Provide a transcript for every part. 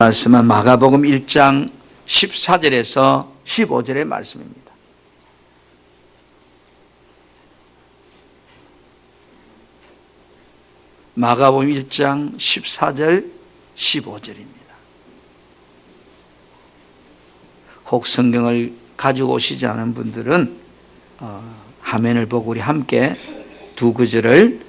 말씀은 마가복음 1장 14절에서 15절의 말씀입니다. 마가복음 1장 14절 15절입니다. 혹 성경을 가지고 오시지 않은 분들은 화면을 보고 우리 함께 두 구절을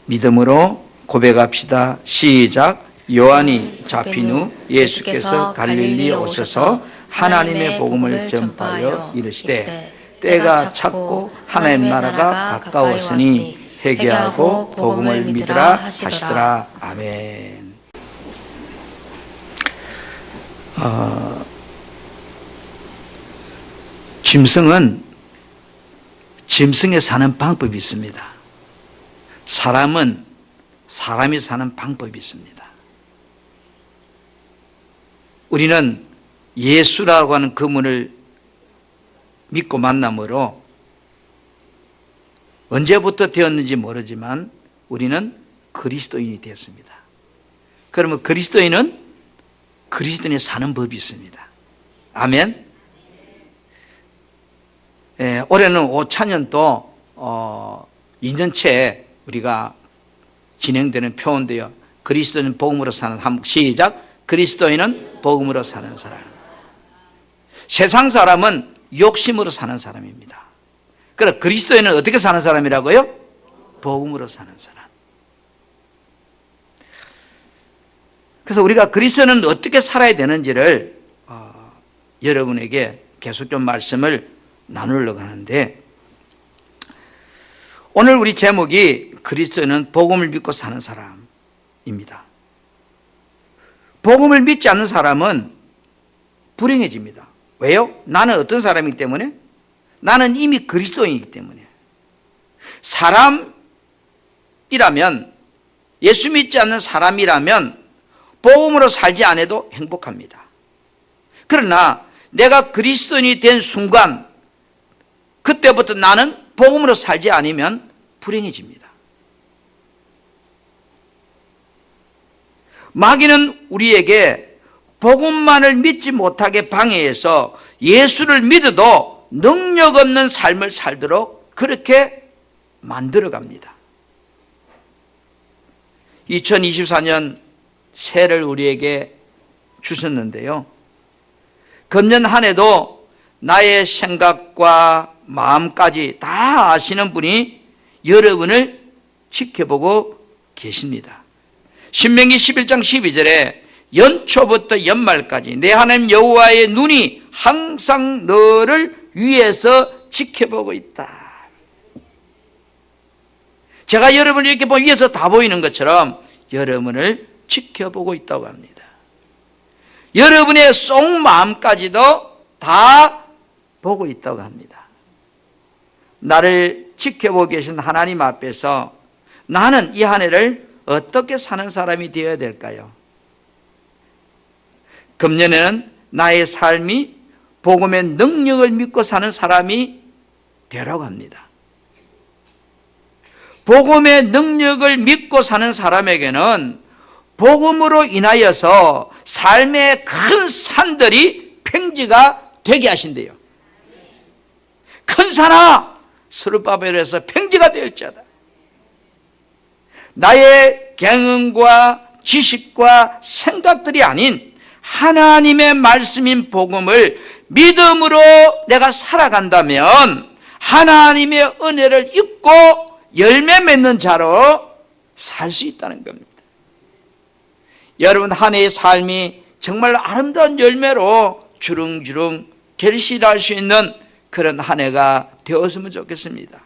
믿음으로 고백합시다. 시작. 요한이 잡힌 후 예수께서 갈릴리에 오셔서 하나님의 복음을 전파하여 이르시되 때가 찼고 하나님 나라가 가까웠으니 회개하고 복음을 믿으라 하시더라. 아멘. 짐승에 사는 방법이 있습니다. 사람은 사람이 사는 방법이 있습니다. 우리는 예수라고 하는 그분을 믿고 만남으로 언제부터 되었는지 모르지만 우리는 그리스도인이 되었습니다. 그러면 그리스도인의 사는 법이 있습니다. 아멘. 올해는 5차년도 2년째 우리가 진행되는 표현인데요. 그리스도인 복음으로 사는 삶. 시작. 그리스도인은 복음으로 사는 사람. 세상 사람은 욕심으로 사는 사람입니다. 그럼 그리스도인은 어떻게 사는 사람이라고요? 복음으로 사는 사람. 그래서 우리가 그리스도인은 어떻게 살아야 되는지를 여러분에게 계속 좀 말씀을 나누려고 하는데, 오늘 우리 제목이 그리스도인은 복음을 믿고 사는 사람입니다. 복음을 믿지 않는 사람은 불행해집니다. 왜요? 나는 어떤 사람이기 때문에? 나는 이미 그리스도인이기 때문에. 사람이라면, 예수 믿지 않는 사람이라면 복음으로 살지 않아도 행복합니다. 그러나 내가 그리스도인이 된 순간, 그때부터 나는 복음으로 살지 않으면 불행해집니다. 마귀는 우리에게 복음만을 믿지 못하게 방해해서 예수를 믿어도 능력 없는 삶을 살도록 그렇게 만들어갑니다. 2024년 새해를 우리에게 주셨는데요, 금년 한 해도 나의 생각과 마음까지 다 아시는 분이 여러분을 지켜보고 계십니다. 신명기 11장 12절에 연초부터 연말까지 내 하나님 여호와의 눈이 항상 너를 위해서 지켜보고 있다. 제가 여러분을 이렇게 위에서 다 보이는 것처럼 여러분을 지켜보고 있다고 합니다. 여러분의 속마음까지도 다 보고 있다고 합니다. 나를 지켜보고 계신 하나님 앞에서 나는 이 한 해를 어떻게 사는 사람이 되어야 될까요? 금년에는 나의 삶이 복음의 능력을 믿고 사는 사람이 되라고 합니다. 복음의 능력을 믿고 사는 사람에게는 복음으로 인하여서 삶의 큰 산들이 평지가 되게 하신대요. 큰 산아, 스룹바벨에서 평지가 될지어다. 나의 경험과 지식과 생각들이 아닌 하나님의 말씀인 복음을 믿음으로 내가 살아간다면 하나님의 은혜를 입고 열매 맺는 자로 살 수 있다는 겁니다. 여러분, 한 해의 삶이 정말 아름다운 열매로 주릉주릉 결실할 수 있는 그런 한 해가 되었으면 좋겠습니다.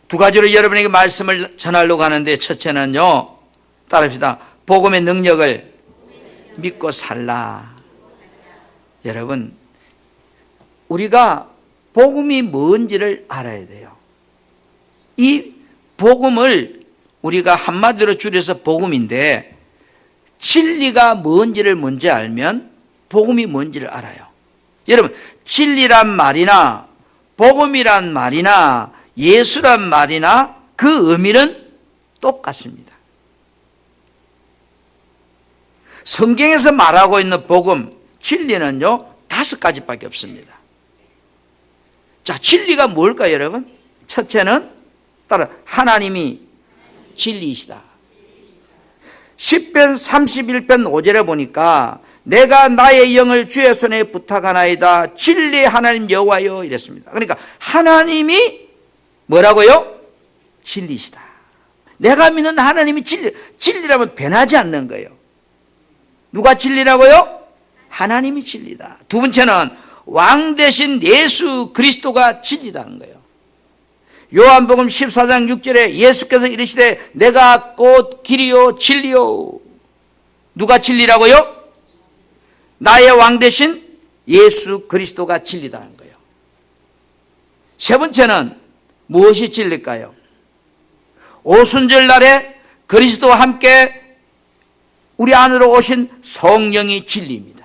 두 가지로 여러분에게 말씀을 전하려고 하는데, 첫째는요, 따라합시다. 복음의 능력을 믿고 살라. 여러분, 우리가 복음이 뭔지를 알아야 돼요. 이 복음을 우리가 한마디로 줄여서 복음인데, 진리가 뭔지를 먼저 알면 복음이 뭔지를 알아요. 여러분, 진리란 말이나 복음이란 말이나 예수란 말이나 그 의미는 똑같습니다. 성경에서 말하고 있는 복음, 진리는요 5가지밖에 없습니다. 자, 진리가 뭘까요, 여러분? 첫째는 따라 하나님이 진리이시다. 10편 31편 5절에 보니까 내가 나의 영을 주의 손에 부탁하나이다 진리의 하나님 여호와여 이랬습니다. 그러니까 하나님이 뭐라고요? 진리시다. 내가 믿는 하나님이 진리라면 변하지 않는 거예요. 누가 진리라고요? 하나님이 진리다. 두 번째는 왕 대신 예수 그리스도가 진리다는 거예요. 요한복음 14장 6절에 예수께서 이르시되 내가 곧 길이요 진리요. 누가 진리라고요? 나의 왕 대신 예수 그리스도가 진리다는 거예요. 세 번째는 무엇이 진리일까요? 오순절 날에 그리스도와 함께 우리 안으로 오신 성령이 진리입니다.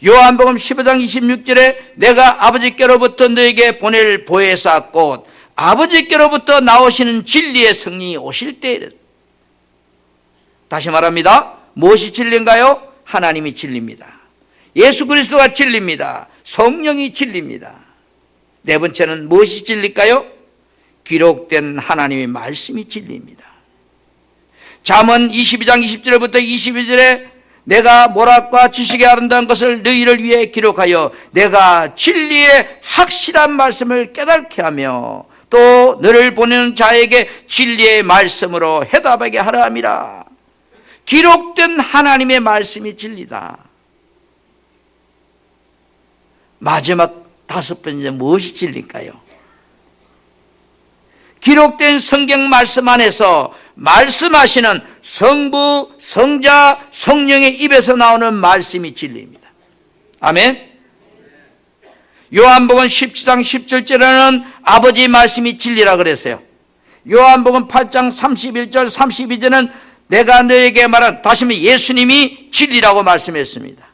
요한복음 15장 26절에 내가 아버지께로부터 너에게 보낼 보혜사 곧 아버지께로부터 나오시는 진리의 성령이 오실 때, 다시 말합니다. 무엇이 진리인가요? 하나님이 진리입니다. 예수 그리스도가 진리입니다. 성령이 진리입니다. 네 번째는 무엇이 진리일까요? 기록된 하나님의 말씀이 진리입니다. 잠언 22장 20절부터 22절에 내가 모락과 지식의 아름다운 것을 너희를 위해 기록하여 내가 진리의 확실한 말씀을 깨닫게 하며 또 너를 보내는 자에게 진리의 말씀으로 해답하게 하라 함이라. 기록된 하나님의 말씀이 진리다. 마지막 5번째 무엇이 진리일까요? 기록된 성경 말씀 안에서 말씀하시는 성부, 성자, 성령의 입에서 나오는 말씀이 진리입니다. 아멘. 요한복음 17장 17절에는 아버지 말씀이 진리라 그랬어요. 요한복음 8장 31절 32절은 내가 너에게 말한, 다시 말해 예수님이 진리라고 말씀했습니다.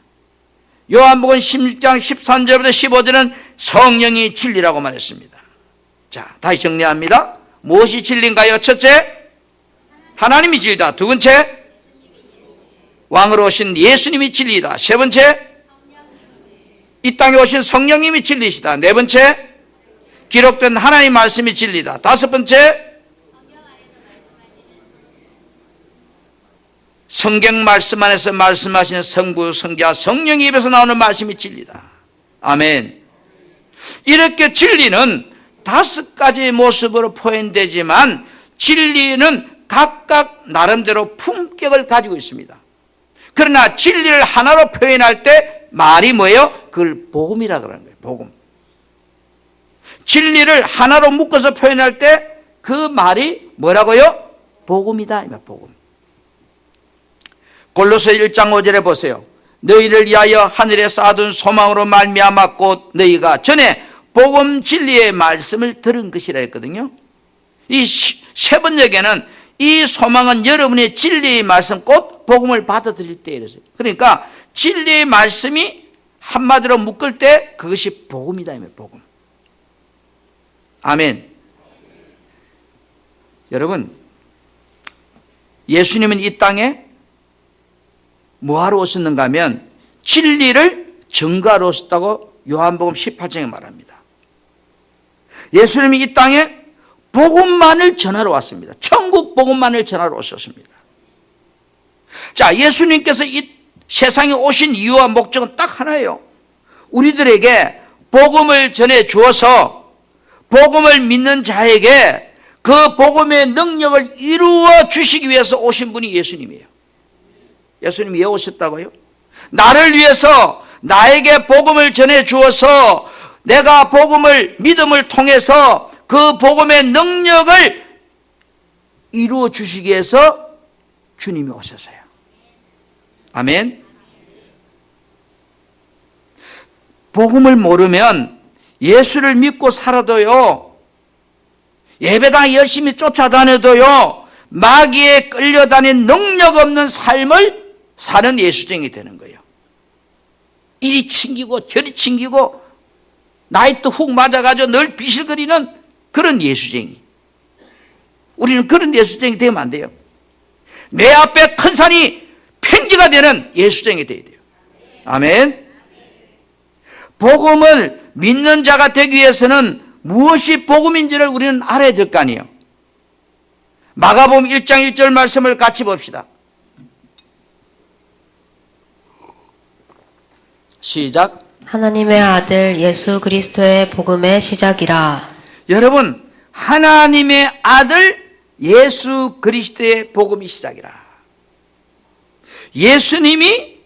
요한복음 16장 13절부터 15절은 성령이 진리라고 말했습니다. 자, 다시 정리합니다. 무엇이 진리인가요? 첫째, 하나님이 진리다. 두 번째, 왕으로 오신 예수님이 진리다. 세 번째, 이 땅에 오신 성령님이 진리시다. 네 번째, 기록된 하나님의 말씀이 진리다. 다섯 번째, 성경 말씀 안에서 말씀하시는 성부, 성자, 성령의 입에서 나오는 말씀이 진리다. 아멘. 이렇게 진리는 5가지 모습으로 표현되지만 진리는 각각 나름대로 품격을 가지고 있습니다. 그러나 진리를 하나로 표현할 때 말이 뭐예요? 그걸 복음이라 그러는 거예요. 복음. 진리를 하나로 묶어서 표현할 때 그 말이 뭐라고요? 복음이다. 복음. 골로새 1장 5절에 보세요. 너희를 위하여 하늘에 쌓아둔 소망으로 말미암아 곧 너희가 전에 복음 진리의 말씀을 들은 것이라 했거든요. 이 세 번역에는 이 소망은 여러분의 진리의 말씀 곧 복음을 받아들일 때 이랬어요. 그러니까 진리의 말씀이 한마디로 묶을 때 그것이 복음이다. 복음. 아멘. 여러분, 예수님은 이 땅에 뭐하러 오셨는가 하면 진리를 증거하러 오셨다고 요한복음 18장에 말합니다. 예수님이 이 땅에 복음만을 전하러 왔습니다. 천국 복음만을 전하러 오셨습니다. 자, 예수님께서 이 세상에 오신 이유와 목적은 딱 하나예요. 우리들에게 복음을 전해 주어서 복음을 믿는 자에게 그 복음의 능력을 이루어 주시기 위해서 오신 분이 예수님이에요. 예수님이 왜 오셨다고요? 나를 위해서 나에게 복음을 전해 주어서 내가 복음을 믿음을 통해서 그 복음의 능력을 이루어 주시기 위해서 주님이 오셨어요. 아멘. 복음을 모르면 예수를 믿고 살아도요, 예배당 열심히 쫓아다녀도요, 마귀에 끌려다닌 능력 없는 삶을 사는 예수쟁이 되는 거예요. 이리 튕기고 저리 튕기고 나이트 훅 맞아가지고 늘 비실거리는 그런 예수쟁이. 우리는 그런 예수쟁이 되면 안 돼요. 내 앞에 큰 산이 문제가 되는 예수쟁이 되어야 돼요. 아멘. 복음을 믿는 자가 되기 위해서는 무엇이 복음인지를 우리는 알아야 될 거 아니에요. 마가복음 1장 1절 말씀을 같이 봅시다. 시작. 하나님의 아들 예수 그리스도의 복음의 시작이라. 여러분, 하나님의 아들 예수 그리스도의 복음이 시작이라. 예수님이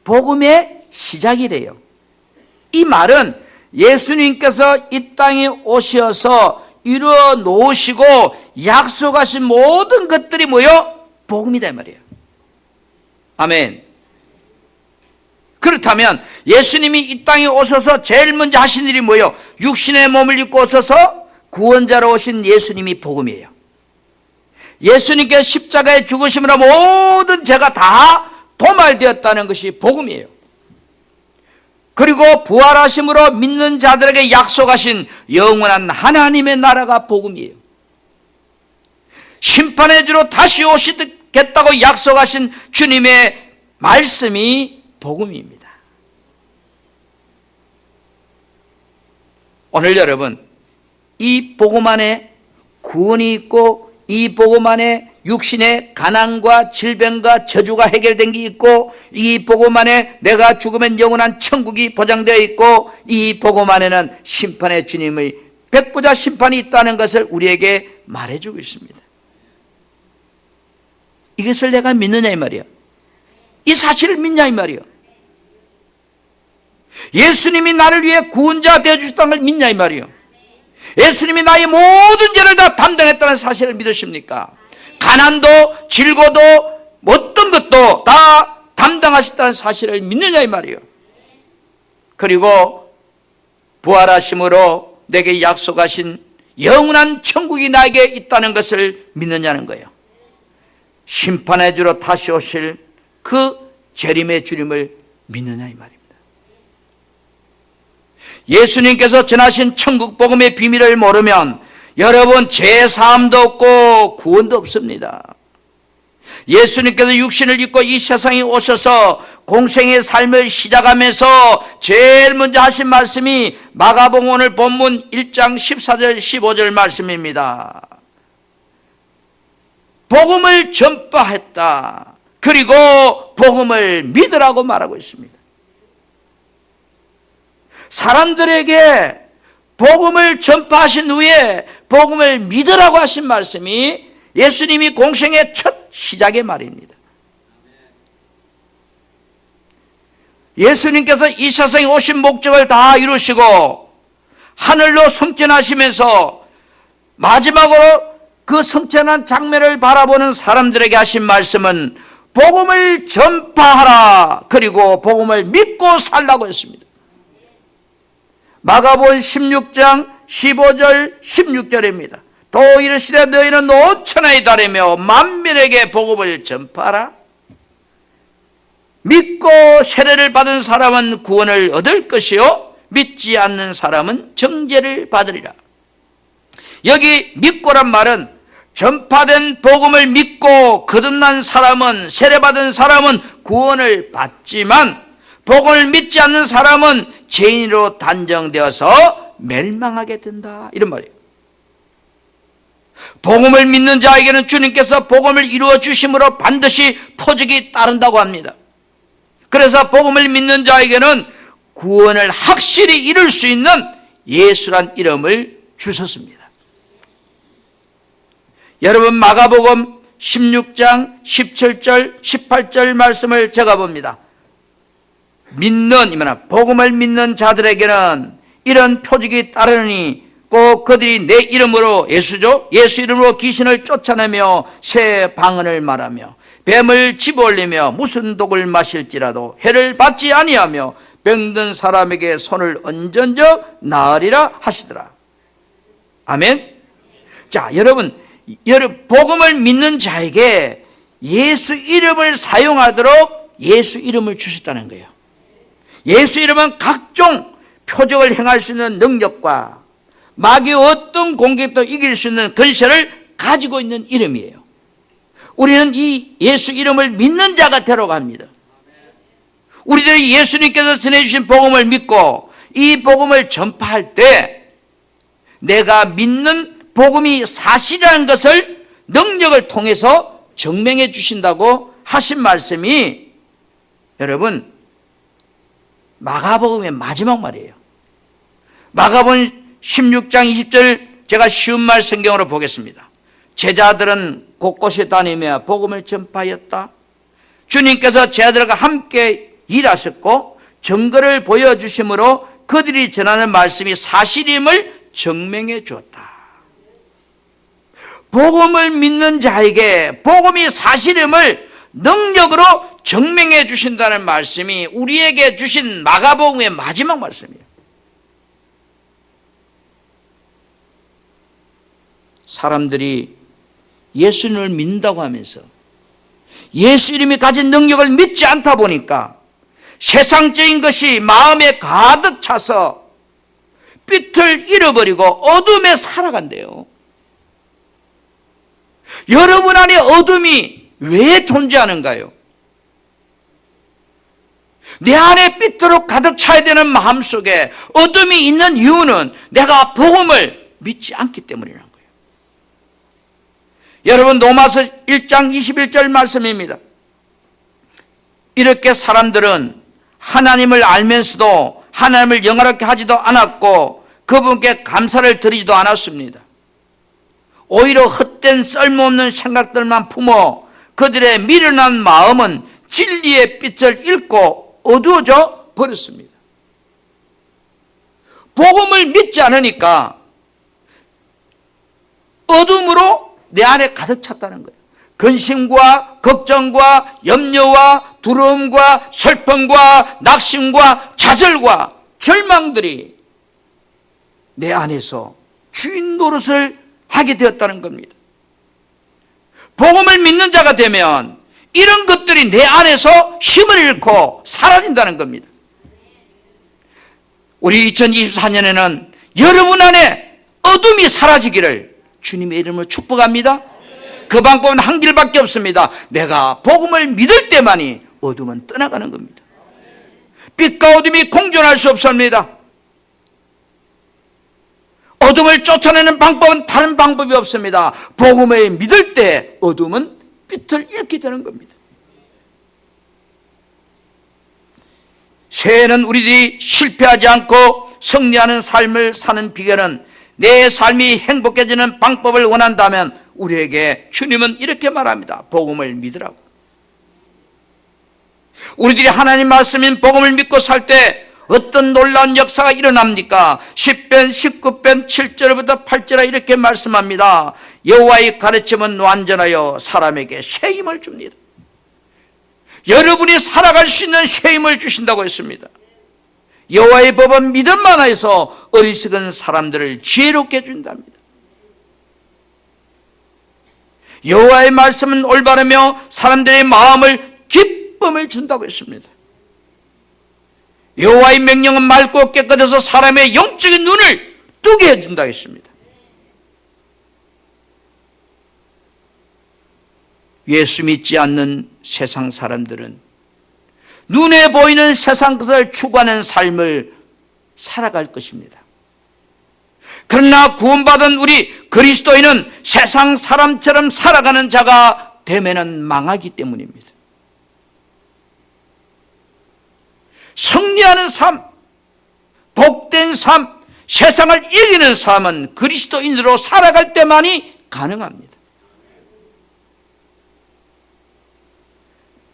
복음의 시작이래요. 이 말은 예수님께서 이 땅에 오셔서 이루어 놓으시고 약속하신 모든 것들이 뭐요? 복음이다 이 말이에요. 아멘. 그렇다면 예수님이 이 땅에 오셔서 제일 먼저 하신 일이 뭐예요? 육신의 몸을 입고 오셔서 구원자로 오신 예수님이 복음이에요. 예수님께 십자가에 죽으심으로 모든 죄가 다 도말되었다는 것이 복음이에요. 그리고 부활하심으로 믿는 자들에게 약속하신 영원한 하나님의 나라가 복음이에요. 심판의 주로 다시 오시겠다고 약속하신 주님의 말씀이 복음입니다. 오늘 여러분, 이 복음 안에 구원이 있고 이 복음 안에 육신의 가난과 질병과 저주가 해결된 게 있고 이 복음 안에 내가 죽으면 영원한 천국이 보장되어 있고 이 복음 안에는 심판의 주님의 백보자 심판이 있다는 것을 우리에게 말해주고 있습니다. 이것을 내가 믿느냐 이 말이야. 이 사실을 믿냐 이 말이야. 예수님이 나를 위해 구원자 되어주셨다는 걸 믿냐 이 말이야. 예수님이 나의 모든 죄를 다 담당했다는 사실을 믿으십니까? 가난도 질고도 어떤 것도 다 담당하셨다는 사실을 믿느냐 이 말이에요. 그리고 부활하심으로 내게 약속하신 영원한 천국이 나에게 있다는 것을 믿느냐는 거예요. 심판의 주로 다시 오실 그 재림의 주님을 믿느냐 이 말입니다. 예수님께서 전하신 천국 복음의 비밀을 모르면 여러분 죄사함도 없고 구원도 없습니다. 예수님께서 육신을 입고 이 세상에 오셔서 공생의 삶을 시작하면서 제일 먼저 하신 말씀이 마가복음 오늘 본문 1장 14절 15절 말씀입니다. 복음을 전파했다. 그리고 복음을 믿으라고 말하고 있습니다. 사람들에게 복음을 전파하신 후에 복음을 믿으라고 하신 말씀이 예수님이 공생의 첫 시작의 말입니다. 예수님께서 이 세상에 오신 목적을 다 이루시고 하늘로 승천하시면서 마지막으로 그 승천한 장면을 바라보는 사람들에게 하신 말씀은 복음을 전파하라. 그리고 복음을 믿고 살라고 했습니다. 마가복음 16장 15절 16절입니다. 또 이르시되 너희는 5천하에 달하며 만민에게 복음을 전파하라. 믿고 세례를 받은 사람은 구원을 얻을 것이요 믿지 않는 사람은 정죄를 받으리라. 여기 믿고란 말은 전파된 복음을 믿고 거듭난 사람은, 세례받은 사람은 구원을 받지만 복음을 믿지 않는 사람은 죄인으로 단정되어서 멸망하게 된다, 이런 말이에요. 복음을 믿는 자에게는 주님께서 복음을 이루어 주심으로 반드시 표적이 따른다고 합니다. 그래서 복음을 믿는 자에게는 구원을 확실히 이룰 수 있는 예수란 이름을 주셨습니다. 여러분, 마가복음 16장 17절 18절 말씀을 제가 봅니다. 믿는, 이면 복음을 믿는 자들에게는 이런 표적이 따르니 꼭 그들이 내 이름으로, 예수죠, 예수 이름으로 귀신을 쫓아내며 새 방언을 말하며 뱀을 집어올리며 무슨 독을 마실지라도 해를 받지 아니하며 병든 사람에게 손을 얹은 적 나으리라 하시더라. 아멘. 자, 여러분 복음을 믿는 자에게 예수 이름을 사용하도록 예수 이름을 주셨다는 거예요. 예수 이름은 각종 표적을 행할 수 있는 능력과 마귀의 어떤 공격도 이길 수 있는 권세를 가지고 있는 이름이에요. 우리는 이 예수 이름을 믿는 자가 되라고 합니다. 우리들이 예수님께서 전해주신 복음을 믿고 이 복음을 전파할 때 내가 믿는 복음이 사실이라는 것을 능력을 통해서 증명해 주신다고 하신 말씀이 여러분 마가복음의 마지막 말이에요. 마가복음 16장 20절 제가 쉬운 말 성경으로 보겠습니다. 제자들은 곳곳에 다니며 복음을 전파하였다. 주님께서 제자들과 함께 일하셨고 증거를 보여주심으로 그들이 전하는 말씀이 사실임을 증명해 주었다. 복음을 믿는 자에게 복음이 사실임을 능력으로 증명해 주신다는 말씀이 우리에게 주신 마가복음의 마지막 말씀이에요. 사람들이 예수님을 믿는다고 하면서 예수 이름이 가진 능력을 믿지 않다 보니까 세상적인 것이 마음에 가득 차서 빛을 잃어버리고 어둠에 살아간대요. 여러분 안에 어둠이 왜 존재하는가요? 내 안에 빛으로 가득 차야 되는 마음속에 어둠이 있는 이유는 내가 복음을 믿지 않기 때문이라는 거예요. 여러분 로마서 1장 21절 말씀입니다. 이렇게 사람들은 하나님을 알면서도 하나님을 영화롭게 하지도 않았고 그분께 감사를 드리지도 않았습니다. 오히려 헛된 쓸모없는 생각들만 품어 그들의 미련한 마음은 진리의 빛을 잃고 어두워져 버렸습니다. 복음을 믿지 않으니까 어둠으로 내 안에 가득 찼다는 거예요. 근심과 걱정과 염려와 두려움과 슬픔과 낙심과 좌절과 절망들이 내 안에서 주인 노릇을 하게 되었다는 겁니다. 복음을 믿는 자가 되면 이런 것들이 내 안에서 힘을 잃고 사라진다는 겁니다. 우리 2024년에는 여러분 안에 어둠이 사라지기를 주님의 이름으로 축복합니다. 그 방법은 한 길밖에 없습니다. 내가 복음을 믿을 때만이 어둠은 떠나가는 겁니다. 빛과 어둠이 공존할 수 없습니다. 어둠을 쫓아내는 방법은 다른 방법이 없습니다. 복음을 믿을 때 어둠은 빛을 잃게 되는 겁니다. 새해는 우리들이 실패하지 않고 승리하는 삶을 사는 비결은 내 삶이 행복해지는 방법을 원한다면 우리에게 주님은 이렇게 말합니다. 복음을 믿으라고. 우리들이 하나님 말씀인 복음을 믿고 살 때 어떤 놀라운 역사가 일어납니까? 10편 19편 7절부터 8절에 이렇게 말씀합니다. 여호와의 가르침은 완전하여 사람에게 새 힘을 줍니다. 여러분이 살아갈 수 있는 새 힘을 주신다고 했습니다. 여호와의 법은 믿음만 해서 어리석은 사람들을 지혜롭게 해준답니다. 여호와의 말씀은 올바르며 사람들의 마음을 기쁨을 준다고 했습니다. 여호와의 명령은 맑고 깨끗해서 사람의 영적인 눈을 뜨게 해준다고 했습니다. 예수 믿지 않는 세상 사람들은 눈에 보이는 세상 것을 추구하는 삶을 살아갈 것입니다. 그러나 구원받은 우리 그리스도인은 세상 사람처럼 살아가는 자가 되면은 망하기 때문입니다. 승리하는 삶, 복된 삶, 세상을 이기는 삶은 그리스도인으로 살아갈 때만이 가능합니다.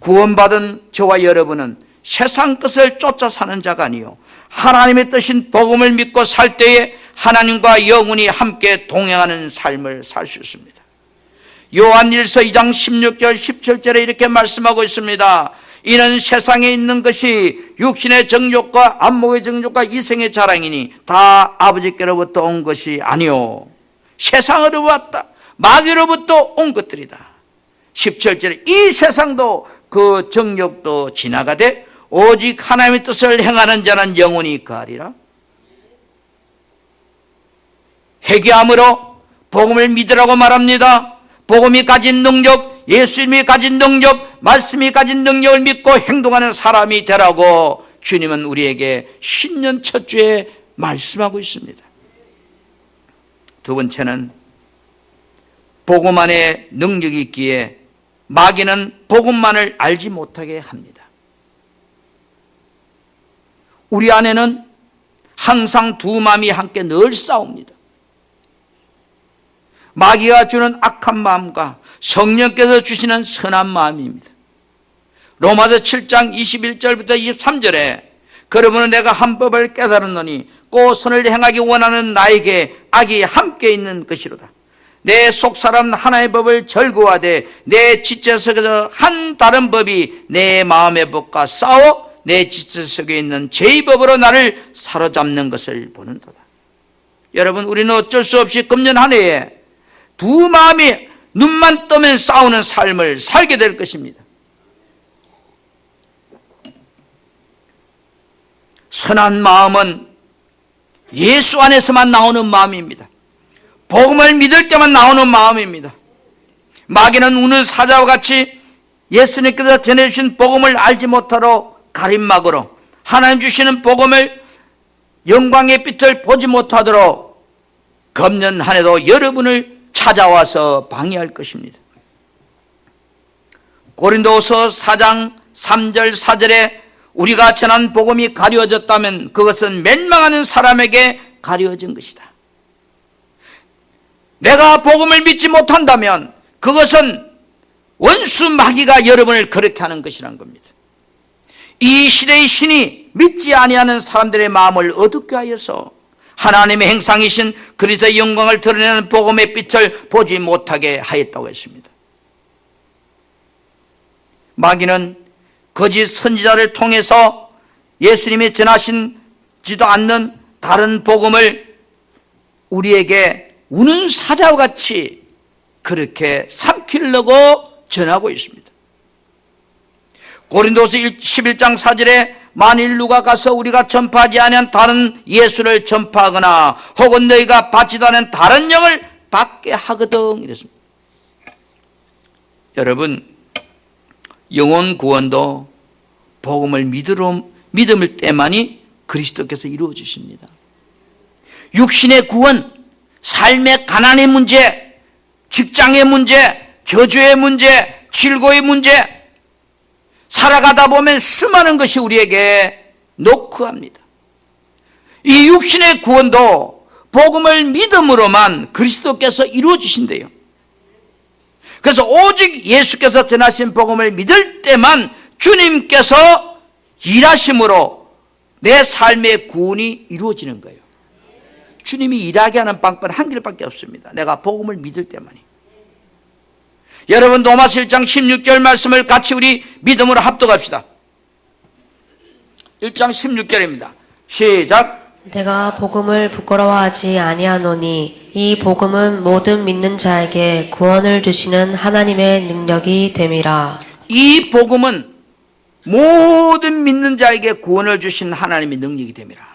구원받은 저와 여러분은 세상 것을 쫓아 사는 자가 아니요 하나님의 뜻인 복음을 믿고 살 때에 하나님과 영원히 함께 동행하는 삶을 살 수 있습니다. 요한일서 2장 16절 17절에 이렇게 말씀하고 있습니다. 이는 세상에 있는 것이 육신의 정욕과 안목의 정욕과 이생의 자랑이니 다 아버지께로부터 온 것이 아니요 세상으로 왔다 마귀로부터 온 것들이다. 17절에 이 세상도 그 정욕도 지나가되 오직 하나님의 뜻을 행하는 자는 영원히 거하리라. 회개함으로 복음을 믿으라고 말합니다. 복음이 가진 능력, 예수님이 가진 능력, 말씀이 가진 능력을 믿고 행동하는 사람이 되라고 주님은 우리에게 신년 첫 주에 말씀하고 있습니다. 두 번째는 복음 안에 능력이 있기에 마귀는 복음만을 알지 못하게 합니다. 우리 안에는 항상 두 마음이 함께 늘 싸웁니다. 마귀가 주는 악한 마음과 성령께서 주시는 선한 마음입니다. 로마서 7장 21절부터 23절에 그러므로 내가 한 법을 깨달았노니 곧 선을 행하기 원하는 나에게 악이 함께 있는 것이로다. 내 속사람 하나의 법을 절거하되 내 지체 속에서 한 다른 법이 내 마음의 법과 싸워 내 지체 속에 있는 제 법으로 나를 사로잡는 것을 보는도다. 여러분, 우리는 어쩔 수 없이 금년 한 해에 두 마음이 눈만 뜨면 싸우는 삶을 살게 될 것입니다. 선한 마음은 예수 안에서만 나오는 마음입니다. 복음을 믿을 때만 나오는 마음입니다. 마귀는 우는 사자와 같이 예수님께서 전해주신 복음을 알지 못하러 가림막으로 하나님 주시는 복음을 영광의 빛을 보지 못하도록 금년 한 해도 여러분을 찾아와서 방해할 것입니다. 고린도후서 4장 3절 4절에 우리가 전한 복음이 가려졌다면 그것은 멸망하는 사람에게 가려진 것이다. 내가 복음을 믿지 못한다면 그것은 원수 마귀가 여러분을 그렇게 하는 것이라는 겁니다. 이 시대의 신이 믿지 아니하는 사람들의 마음을 어둡게 하여서 하나님의 행상이신 그리스도의 영광을 드러내는 복음의 빛을 보지 못하게 하였다고 했습니다. 마귀는 거짓 선지자를 통해서 예수님이 전하시지도 않는 다른 복음을 우리에게 우는 사자와 같이 그렇게 삼키려고 전하고 있습니다. 고린도서 11장 4절에 만일 누가 가서 우리가 전파하지 아니한 다른 예수를 전파하거나 혹은 너희가 받지도 않은 다른 영을 받게 하거든 이랬습니다. 여러분, 영혼 구원도 복음을 믿음을 때만이 그리스도께서 이루어 주십니다. 육신의 구원, 삶의 가난의 문제, 직장의 문제, 저주의 문제, 질고의 문제, 살아가다 보면 수많은 것이 우리에게 노크합니다. 이 육신의 구원도 복음을 믿음으로만 그리스도께서 이루어 주신대요. 그래서 오직 예수께서 전하신 복음을 믿을 때만 주님께서 일하심으로 내 삶의 구원이 이루어지는 거예요. 주님이 일하게 하는 방법은 한 길밖에 없습니다. 내가 복음을 믿을 때만이. 여러분, 로마서 1장 16절 말씀을 같이 우리 믿음으로 합독합시다. 1장 16절입니다. 시작. 내가 복음을 부끄러워하지 아니하노니 이 복음은 모든 믿는 자에게 구원을 주시는 하나님의 능력이 됨이라. 이 복음은 모든 믿는 자에게 구원을 주신 하나님의 능력이 됨이라.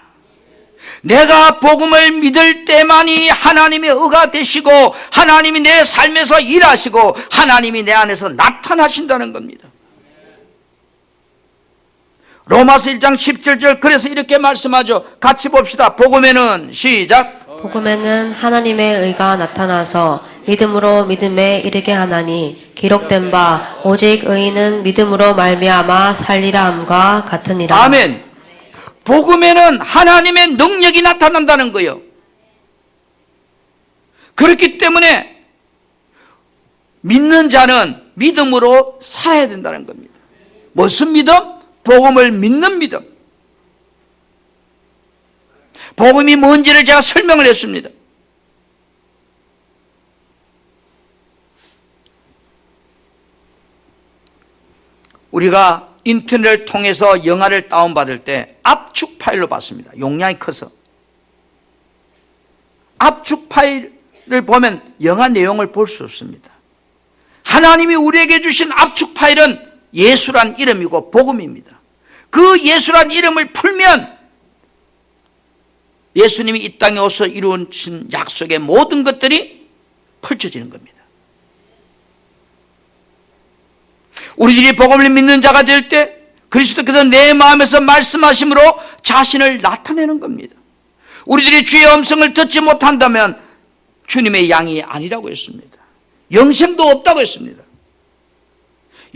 내가 복음을 믿을 때만이 하나님의 의가 되시고 하나님이 내 삶에서 일하시고 하나님이 내 안에서 나타나신다는 겁니다. 로마서 1장 17절 그래서 이렇게 말씀하죠. 같이 봅시다. 복음에는 시작. 복음에는 하나님의 의가 나타나서 믿음으로 믿음에 이르게 하나니 기록된 바 오직 의인은 믿음으로 말미암아 살리라 함과 같으니라. 아멘. 복음에는 하나님의 능력이 나타난다는 거예요. 그렇기 때문에 믿는 자는 믿음으로 살아야 된다는 겁니다. 무슨 믿음? 복음을 믿는 믿음. 복음이 뭔지를 제가 설명을 했습니다. 우리가 인터넷을 통해서 영화를 다운받을 때 압축 파일로 받습니다. 용량이 커서. 압축 파일을 보면 영화 내용을 볼 수 없습니다. 하나님이 우리에게 주신 압축 파일은 예수란 이름이고 복음입니다. 그 예수란 이름을 풀면 예수님이 이 땅에 오셔서 이루신 약속의 모든 것들이 펼쳐지는 겁니다. 우리들이 복음을 믿는 자가 될 때 그리스도께서 내 마음에서 말씀하심으로 자신을 나타내는 겁니다. 우리들이 주의 음성을 듣지 못한다면 주님의 양이 아니라고 했습니다. 영생도 없다고 했습니다.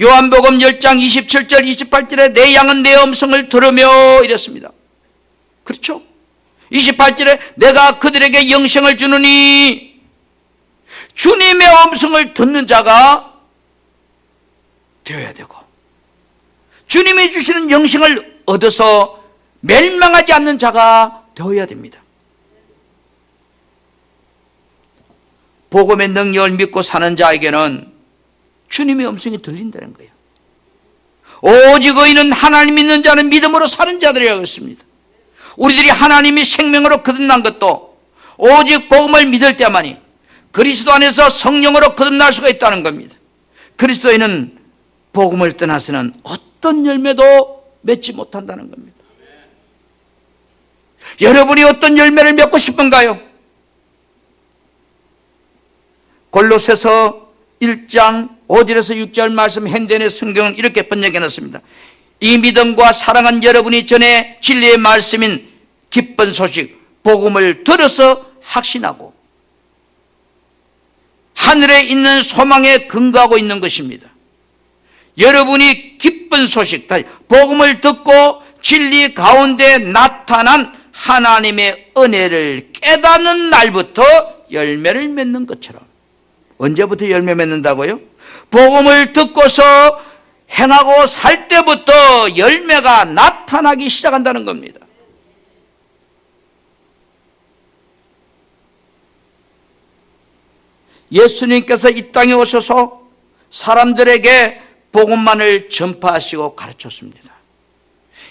요한복음 10장 27절 28절에 내 양은 내 음성을 들으며 이랬습니다. 그렇죠? 28절에 내가 그들에게 영생을 주느니, 주님의 음성을 듣는 자가 되어야 되고 주님이 주시는 영생을 얻어서 멸망하지 않는 자가 되어야 됩니다. 복음의 능력을 믿고 사는 자에게는 주님의 음성이 들린다는 거예요. 오직 의인은 하나님 믿는 자는 믿음으로 사는 자들이라고 했습니다. 우리들이 하나님이 생명으로 거듭난 것도 오직 복음을 믿을 때만이, 그리스도 안에서 성령으로 거듭날 수가 있다는 겁니다. 그리스도인은 복음을 떠나서는 어떤 열매도 맺지 못한다는 겁니다. 여러분이 어떤 열매를 맺고 싶은가요? 골로새서 1장 5절에서 6절 말씀, 핸덴의 성경은 이렇게 번역해 놨습니다. 이 믿음과 사랑한 여러분이 전에 진리의 말씀인 기쁜 소식 복음을 들어서 확신하고 하늘에 있는 소망에 근거하고 있는 것입니다. 여러분이 기쁜 소식, 복음을 듣고 진리 가운데 나타난 하나님의 은혜를 깨닫는 날부터 열매를 맺는 것처럼. 언제부터 열매 맺는다고요? 복음을 듣고서 행하고 살 때부터 열매가 나타나기 시작한다는 겁니다. 예수님께서 이 땅에 오셔서 사람들에게 복음만을 전파하시고 가르쳤습니다.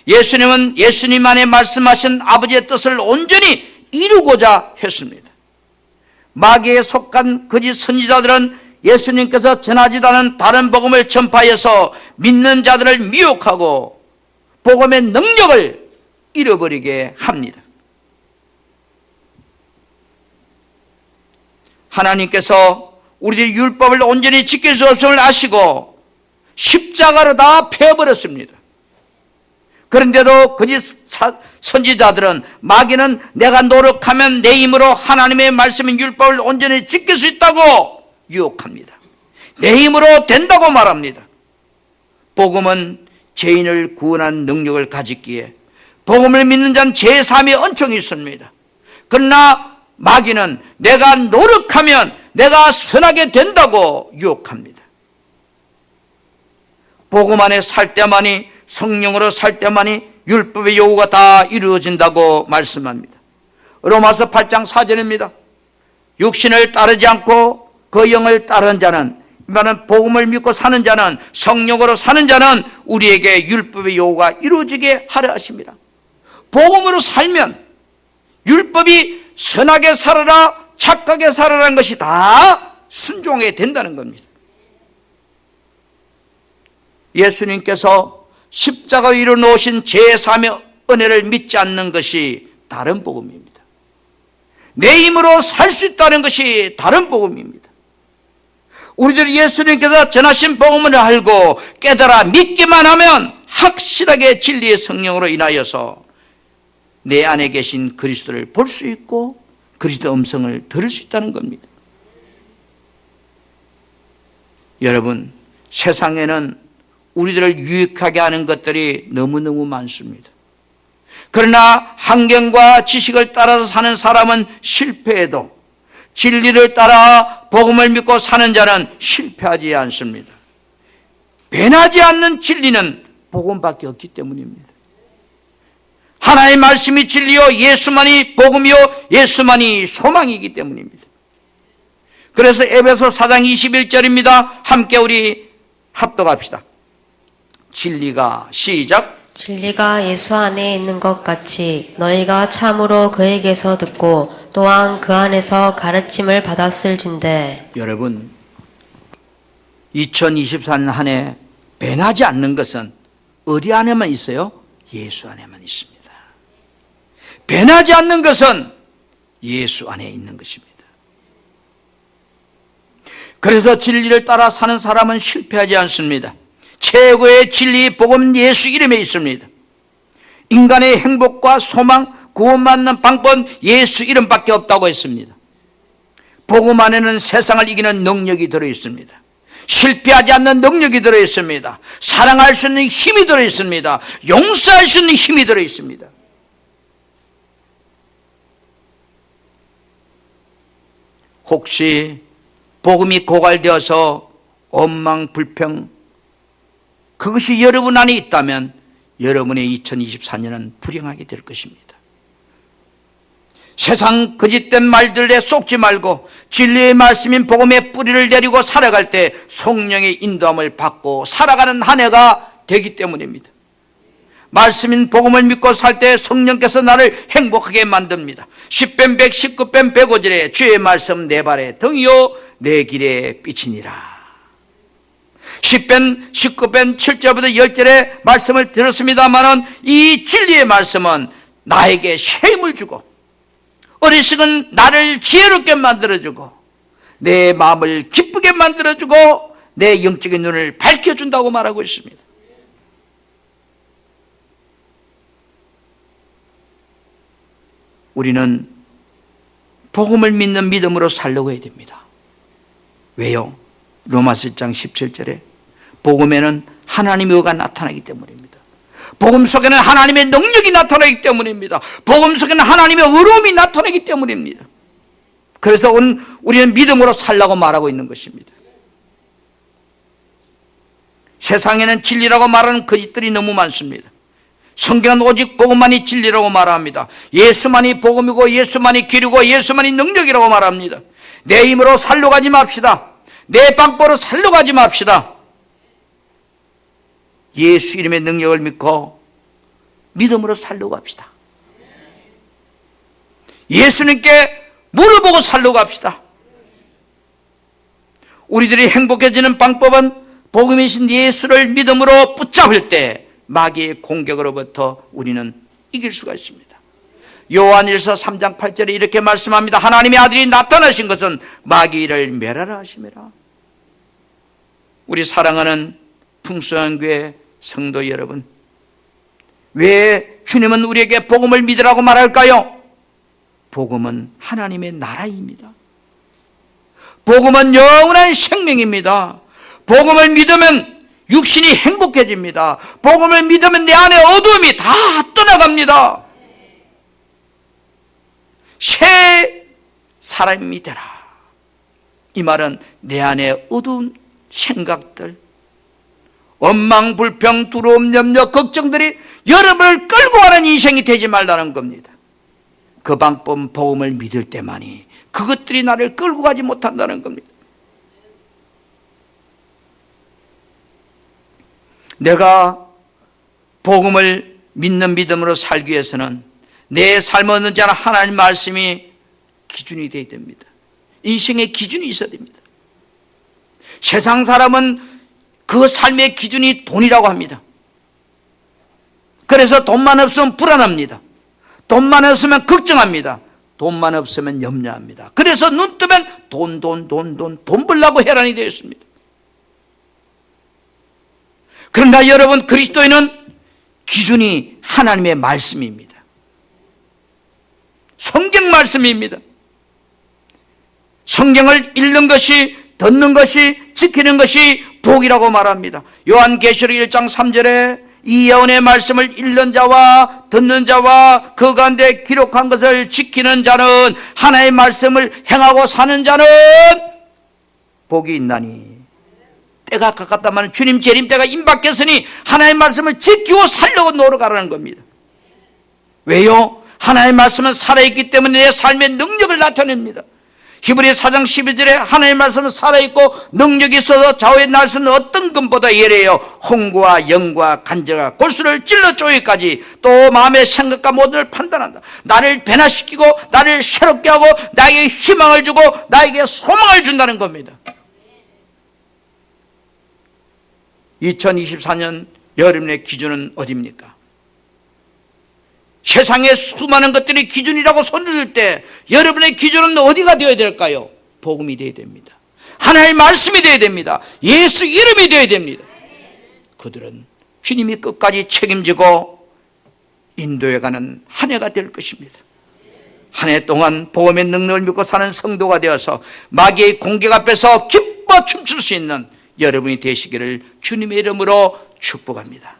예수님은 예수님 안에 말씀하신 아버지의 뜻을 온전히 이루고자 했습니다. 마귀에 속한 거짓 선지자들은 예수님께서 전하지도 않은 다른 복음을 전파해서 믿는 자들을 미혹하고 복음의 능력을 잃어버리게 합니다. 하나님께서 우리들이 율법을 온전히 지킬 수 없음을 아시고 십자가로 다 패버렸습니다. 그런데도 거짓 선지자들은, 마귀는 내가 노력하면 내 힘으로 하나님의 말씀인 율법을 온전히 지킬 수 있다고 유혹합니다. 내 힘으로 된다고 말합니다. 복음은 죄인을 구원하는 능력을 가졌기에 복음을 믿는 자는 제3의 은총이 있습니다. 그러나 마귀는 내가 노력하면 내가 선하게 된다고 유혹합니다. 복음 안에 살 때만이, 성령으로 살 때만이 율법의 요구가 다 이루어진다고 말씀합니다. 로마서 8장 4절입니다. 육신을 따르지 않고 그 영을 따르는 자는, 이 말은 복음을 믿고 사는 자는, 성령으로 사는 자는 우리에게 율법의 요구가 이루어지게 하려 하십니다. 복음으로 살면 율법이 선하게 살아라, 착하게 살아라는 것이 다 순종하게 된다는 겁니다. 예수님께서 십자가로 이루어놓으신 제3의 은혜를 믿지 않는 것이 다른 복음입니다. 내 힘으로 살 수 있다는 것이 다른 복음입니다. 우리들이 예수님께서 전하신 복음을 알고 깨달아 믿기만 하면 확실하게 진리의 성령으로 인하여서 내 안에 계신 그리스도를 볼 수 있고 그리스도 음성을 들을 수 있다는 겁니다. 여러분, 세상에는 우리들을 유익하게 하는 것들이 너무너무 많습니다. 그러나 환경과 지식을 따라서 사는 사람은 실패해도 진리를 따라 복음을 믿고 사는 자는 실패하지 않습니다. 변하지 않는 진리는 복음밖에 없기 때문입니다. 하나님의 말씀이 진리요, 예수만이 복음이요, 예수만이 소망이기 때문입니다. 그래서 에베소 4장 21절입니다. 함께 우리 합독합시다. 진리가, 시작. 진리가 예수 안에 있는 것 같이 너희가 참으로 그에게서 듣고 또한 그 안에서 가르침을 받았을진대. 여러분, 2024년 한 해 변하지 않는 것은 어디 안에만 있어요? 예수 안에만 있습니다. 변하지 않는 것은 예수 안에 있는 것입니다. 그래서 진리를 따라 사는 사람은 실패하지 않습니다. 최고의 진리 복음 예수 이름에 있습니다. 인간의 행복과 소망, 구원받는 방법은 예수 이름밖에 없다고 했습니다. 복음 안에는 세상을 이기는 능력이 들어있습니다. 실패하지 않는 능력이 들어있습니다. 사랑할 수 있는 힘이 들어있습니다. 용서할 수 있는 힘이 들어있습니다. 혹시 복음이 고갈되어서 원망, 불평, 그것이 여러분 안에 있다면 여러분의 2024년은 불행하게 될 것입니다. 세상 거짓된 말들에 속지 말고 진리의 말씀인 복음의 뿌리를 내리고 살아갈 때 성령의 인도함을 받고 살아가는 한 해가 되기 때문입니다. 말씀인 복음을 믿고 살 때 성령께서 나를 행복하게 만듭니다. 10편 119편 105절에 주의 말씀 내 발에 등이요 내 길에 빛이니라. 10편 19편 7절부터 10절의 말씀을 들었습니다마는 이 진리의 말씀은 나에게 새 힘을 주고 어리석은 나를 지혜롭게 만들어주고 내 마음을 기쁘게 만들어주고 내 영적인 눈을 밝혀준다고 말하고 있습니다. 우리는 복음을 믿는 믿음으로 살려고 해야 됩니다. 왜요? 로마서 1장 17절에 복음에는 하나님의 의가 나타나기 때문입니다. 복음 속에는 하나님의 능력이 나타나기 때문입니다. 복음 속에는 하나님의 의로움이 나타나기 때문입니다. 그래서 우리는 믿음으로 살라고 말하고 있는 것입니다. 세상에는 진리라고 말하는 거짓들이 너무 많습니다. 성경은 오직 복음만이 진리라고 말합니다. 예수만이 복음이고 예수만이 길이고 예수만이 능력이라고 말합니다. 내 힘으로 살려가지 맙시다. 내 방법으로 살려가지 맙시다. 예수 이름의 능력을 믿고 믿음으로 살려고 합시다. 예수님께 물어보고 살려고 합시다. 우리들이 행복해지는 방법은 복음이신 예수를 믿음으로 붙잡을 때 마귀의 공격으로부터 우리는 이길 수가 있습니다. 요한일서 3장 8절에 이렇게 말씀합니다. 하나님의 아들이 나타나신 것은 마귀를 멸하라 하심이라. 우리 사랑하는 풍성교회 성도 여러분, 왜 주님은 우리에게 복음을 믿으라고 말할까요? 복음은 하나님의 나라입니다. 복음은 영원한 생명입니다. 복음을 믿으면 육신이 행복해집니다. 복음을 믿으면 내 안에 어두움이 다 떠나갑니다. 새 사람이 되라. 이 말은 내 안에 어두운 생각들, 원망, 불평, 두려움, 염려, 걱정들이 여러분을 끌고 가는 인생이 되지 말라는 겁니다. 그 방법 복음을 믿을 때만이 그것들이 나를 끌고 가지 못한다는 겁니다. 내가 복음을 믿는 믿음으로 살기 위해서는 내 삶을 얻는 자는 하나님 말씀이 기준이 되어야 됩니다. 인생의 기준이 있어야 됩니다. 세상 사람은 그 삶의 기준이 돈이라고 합니다. 그래서 돈만 없으면 불안합니다. 돈만 없으면 걱정합니다. 돈만 없으면 염려합니다. 그래서 눈 뜨면 돈 벌려고 혈안이 되어 있습니다. 그러나 여러분, 그리스도인은 기준이 하나님의 말씀입니다. 성경 말씀입니다. 성경을 읽는 것이, 듣는 것이, 지키는 것이 복이라고 말합니다. 요한계시록 1장 3절에 이 예언의 말씀을 읽는 자와 듣는 자와 그 가운데 기록한 것을 지키는 자는, 하나의 말씀을 행하고 사는 자는 복이 있나니. 때가 가깝다면 주님 재림 때가 임박했으니 하나의 말씀을 지키고 살려고 노력하라는 겁니다. 왜요? 하나의 말씀은 살아있기 때문에 내 삶의 능력을 나타냅니다. 히브리 4장 12절에 하나의 말씀은 살아있고 능력이 있어서 좌우의 날 수는 어떤 것보다 예래요. 홍구와 영과 간절과 골수를 찔러 쪼기까지 또 마음의 생각과 모든을 판단한다. 나를 변화시키고 나를 새롭게 하고 나에게 희망을 주고 나에게 소망을 준다는 겁니다. 2024년 여러분의 기준은 어디입니까? 세상의 수많은 것들이 기준이라고 손들을 때 여러분의 기준은 어디가 되어야 될까요? 복음이 되어야 됩니다. 하나님의 말씀이 되어야 됩니다. 예수 이름이 되어야 됩니다. 그들은 주님이 끝까지 책임지고 인도해가는 한 해가 될 것입니다. 한 해 동안 복음의 능력을 믿고 사는 성도가 되어서 마귀의 공격 앞에서 기뻐 춤출 수 있는 여러분이 되시기를 주님의 이름으로 축복합니다.